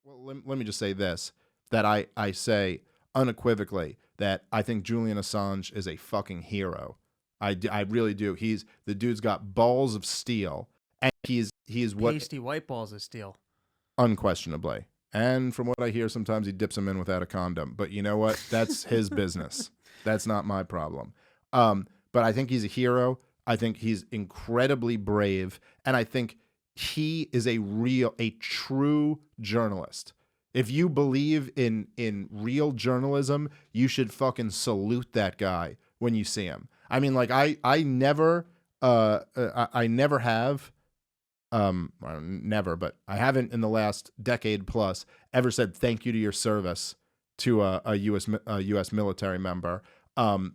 Well, let me just say this, that I say unequivocally that I think Julian Assange is a fucking hero. I really do. The dude's got balls of steel, and he's what Pasty white balls of steel. unquestionably. And from what I hear, sometimes he dips them in without a condom. But you know what? That's his business. That's not my problem. But I think he's a hero. I think he's incredibly brave, and I think he is a true journalist. If you believe in real journalism, you should fucking salute that guy when you see him. I mean, like I never have never, but I haven't in the last decade plus ever said thank you to your service to a U.S. military member,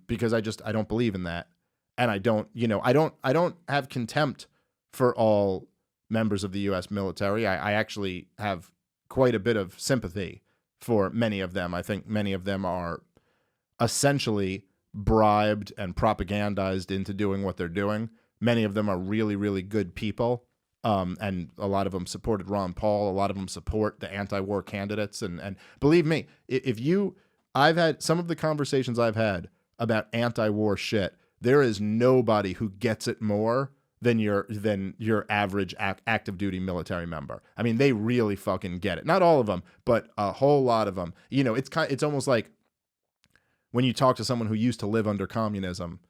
because I don't believe in that, and I don't have contempt for all members of the U.S. military. I actually have quite a bit of sympathy for many of them. I think many of them are essentially bribed and propagandized into doing what they're doing. Many of them are really, really good people. And a lot of them supported Ron Paul. A lot of them support the anti-war candidates. And believe me, I've had some of the conversations I've had about anti-war shit. There is nobody who gets it more than your average active duty military member. I mean, they really fucking get it. Not all of them, but a whole lot of them. You know, it's almost like when you talk to someone who used to live under communism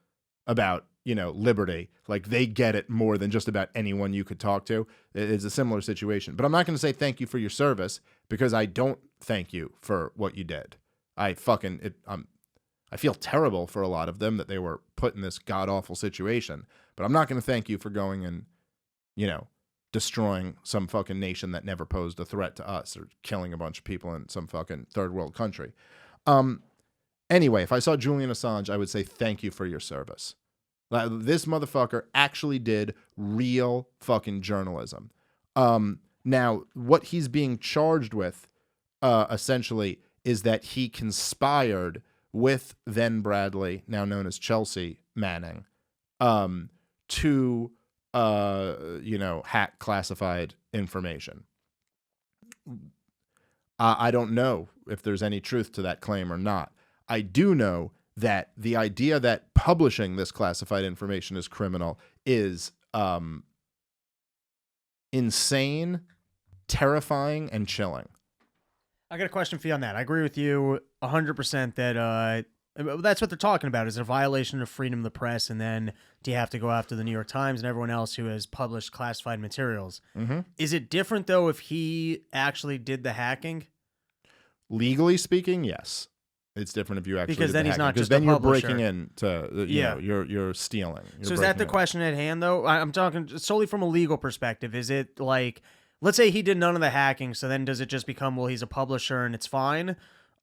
about, liberty, like they get it more than just about anyone you could talk to. It's a similar situation. But I'm not going to say thank you for your service, because I don't thank you for what you did. I feel terrible for a lot of them that they were put in this god-awful situation. But I'm not going to thank you for going and, destroying some fucking nation that never posed a threat to us, or killing a bunch of people in some fucking third world country. Anyway, if I saw Julian Assange, I would say thank you for your service. This motherfucker actually did real fucking journalism. Now, what he's being charged with, essentially, is that he conspired with then Bradley, now known as Chelsea Manning, to hack classified information. I don't know if there's any truth to that claim or not. I do know that the idea that publishing this classified information is criminal is insane, terrifying, and chilling. I got a question for you on that. I agree with you 100% that that's what they're talking about, is a violation of freedom of the press, and then do you have to go after the New York Times and everyone else who has published classified materials? Mm-hmm. Is it different, though, if he actually did the hacking? Legally speaking, yes. It's different if you actually because then he's not just then you're breaking into you're stealing. So is that the question at hand, though? I'm talking solely from a legal perspective. Is it like, let's say he did none of the hacking, so then does it just become, well, he's a publisher and it's fine?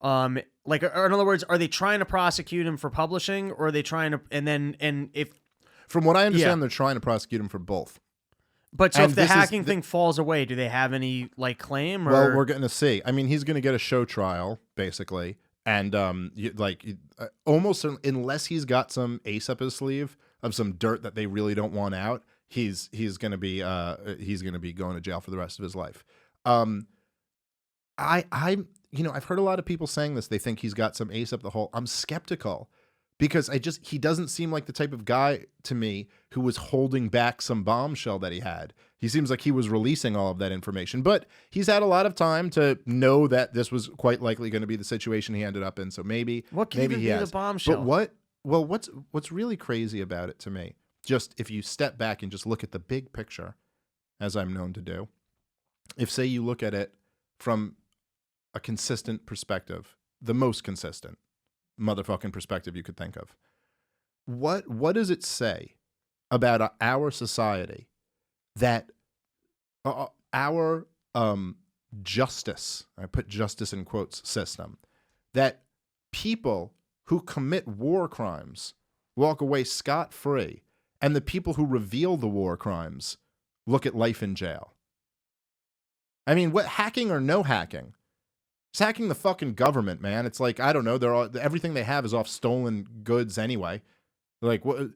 Like, or in other words, are they trying to prosecute him for publishing, or are they trying to, and if, from what I understand, they're trying to prosecute him for both. But so if the hacking thing falls away, do they have any like claim? Or? Well, we're going to see. I mean, he's going to get a show trial, basically. And almost unless he's got some ace up his sleeve of some dirt that they really don't want out, he's going to be going to jail for the rest of his life. I've heard a lot of people saying this. They think he's got some ace up the hole. I'm skeptical, because he doesn't seem like the type of guy to me who was holding back some bombshell that he had. He seems like he was releasing all of that information, but he's had a lot of time to know that this was quite likely going to be the situation he ended up in. So maybe he has the bombshell. But what's really crazy about it to me, just if you step back and just look at the big picture, as I'm known to do, if say you look at it from a consistent perspective, the most consistent motherfucking perspective you could think of, what does it say about our society that our justice, I put justice in quotes, system, that people who commit war crimes walk away scot-free, and the people who reveal the war crimes look at life in jail? I mean, what, hacking or no hacking? It's hacking the fucking government, man. It's like, I don't know, everything they have is off stolen goods anyway. Like, what,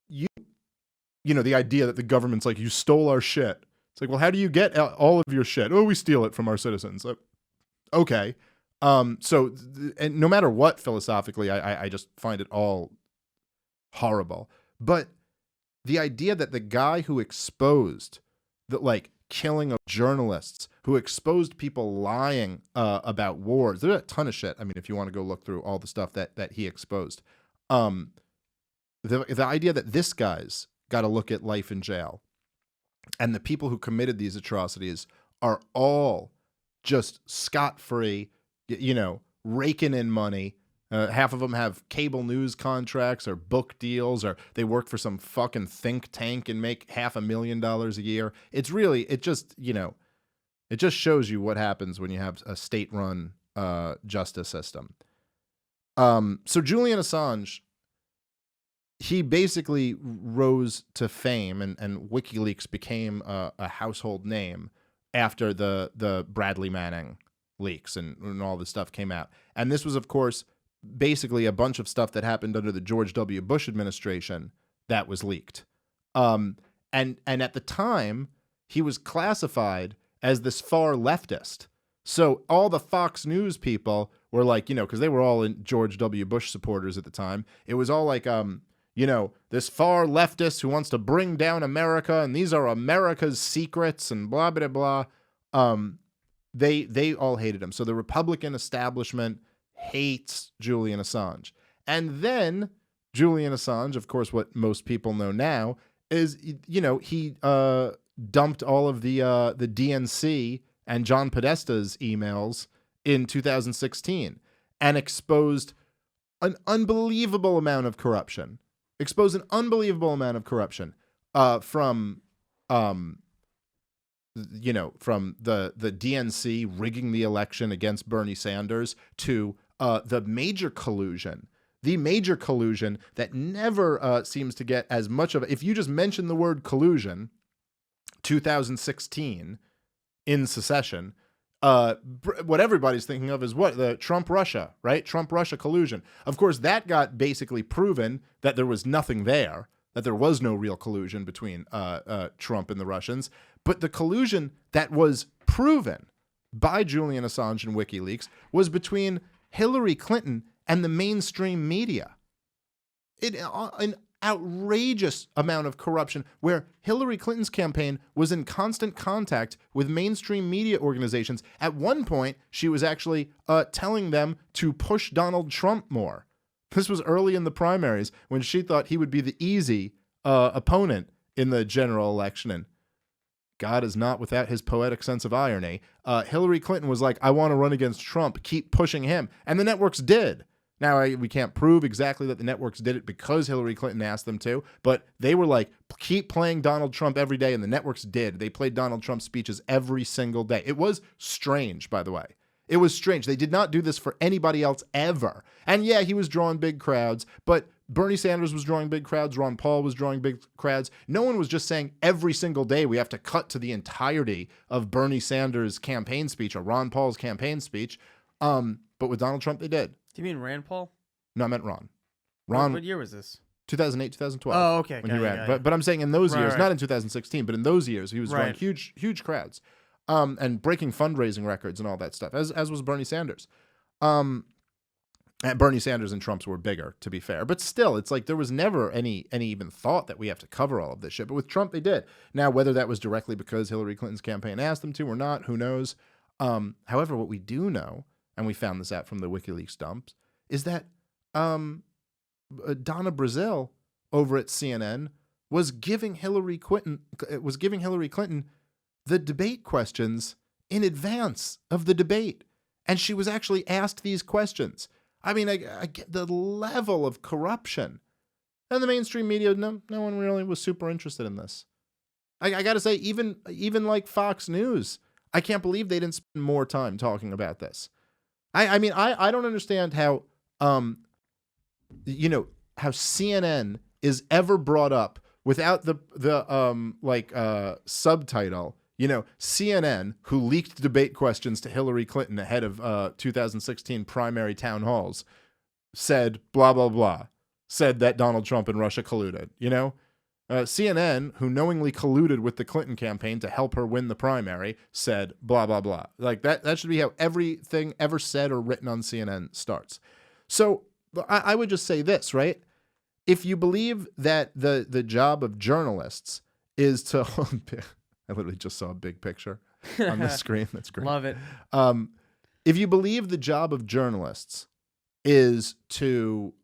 the idea that the government's like, you stole our shit. It's like, well, how do you get all of your shit? Oh, we steal it from our citizens. Okay. And no matter what philosophically, I just find it all horrible. But the idea that the guy who exposed the like killing of journalists, who exposed people lying about wars, there's a ton of shit. I mean, if you want to go look through all the stuff that he exposed, um, the idea that this guy's got to look at life in jail, and the people who committed these atrocities are all just scot-free, raking in money. Half of them have cable news contracts or book deals, or they work for some fucking think tank and make $500,000 a year. It just shows you what happens when you have a state-run justice system. So Julian Assange, he basically rose to fame, and WikiLeaks became a household name after the Bradley Manning leaks and all this stuff came out. And this was, of course, basically a bunch of stuff that happened under the George W. Bush administration that was leaked. And at the time, he was classified as this far leftist. So all the Fox News people were like, because they were all in George W. Bush supporters at the time. It was all like, this far leftist who wants to bring down America, and these are America's secrets, and blah, blah, blah. They all hated him. So the Republican establishment hates Julian Assange. And then Julian Assange, of course, what most people know now is, he dumped all of the DNC and John Podesta's emails in 2016 and exposed an unbelievable amount of corruption. From the DNC rigging the election against Bernie Sanders to the major collusion that never seems to get as much of it. If you just mention the word collusion, 2016 in secession, what everybody's thinking of is what? The Trump-Russia, right? Trump-Russia collusion. Of course, that got basically proven that there was nothing there, that there was no real collusion between Trump and the Russians. But the collusion that was proven by Julian Assange and WikiLeaks was between Hillary Clinton and the mainstream media. An outrageous amount of corruption where Hillary Clinton's campaign was in constant contact with mainstream media organizations. At one point, she was actually telling them to push Donald Trump more. This was early in the primaries when she thought he would be the easy opponent in the general election. And God is not without his poetic sense of irony. Hillary Clinton was like, I want to run against Trump. Keep pushing him. And the networks did. Now, we can't prove exactly that the networks did it because Hillary Clinton asked them to, but they were like, keep playing Donald Trump every day, and the networks did. They played Donald Trump speeches every single day. It was strange, by the way. It was strange. They did not do this for anybody else ever. And yeah, he was drawing big crowds, but Bernie Sanders was drawing big crowds. Ron Paul was drawing big crowds. No one was just saying every single day we have to cut to the entirety of Bernie Sanders' campaign speech or Ron Paul's campaign speech. But with Donald Trump, they did. Do you mean Rand Paul? No, I meant Ron. What year was this? 2008, 2012. Oh, okay. When he ran. But I'm saying in those years, right. not in 2016, but in those years, he was drawing Right. huge crowds, and breaking fundraising records and all that stuff, as was Bernie Sanders. And Bernie Sanders and Trump's were bigger, to be fair. But still, it's like there was never any even thought that we have to cover all of this shit. But with Trump, they did. Now, whether that was directly because Hillary Clinton's campaign asked them to or not, who knows? However, what we do know, and we found this out from the WikiLeaks dumps, is that Donna Brazile over at CNN was giving Hillary Clinton the debate questions in advance of the debate, and she was actually asked these questions. I mean, I get the level of corruption, and the mainstream media, no one really was super interested in this. I got to say, even like Fox News, I can't believe they didn't spend more time talking about this. I mean, I don't understand how, how CNN is ever brought up without the subtitle, CNN, who leaked debate questions to Hillary Clinton ahead of 2016 primary town halls, said blah, blah, blah, said that Donald Trump and Russia colluded, CNN, who knowingly colluded with the Clinton campaign to help her win the primary, said blah, blah, blah. Like that should be how everything ever said or written on CNN starts. So I would just say this, right? If you believe that the job of journalists is to, I literally just saw a big picture on the screen. That's great. Love it. If you believe the job of journalists is to,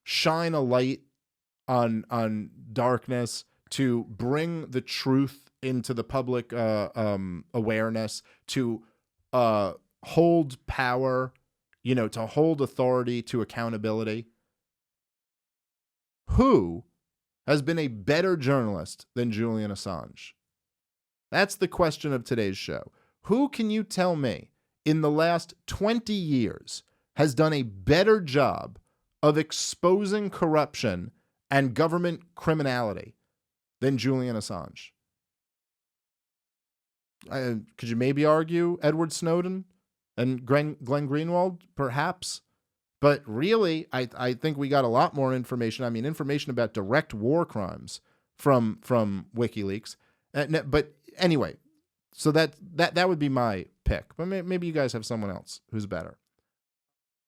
shine a light on darkness, to bring the truth into the public awareness, to hold power, to hold authority to accountability, who has been a better journalist than Julian Assange? That's the question of today's show. Who can you tell me in the last 20 years has done a better job of exposing corruption and government criminality than Julian Assange? Could you maybe argue Edward Snowden and Glenn Greenwald, perhaps? But really, I think we got a lot more information. I mean, information about direct war crimes from WikiLeaks. But anyway, so that would be my pick. But maybe you guys have someone else who's better.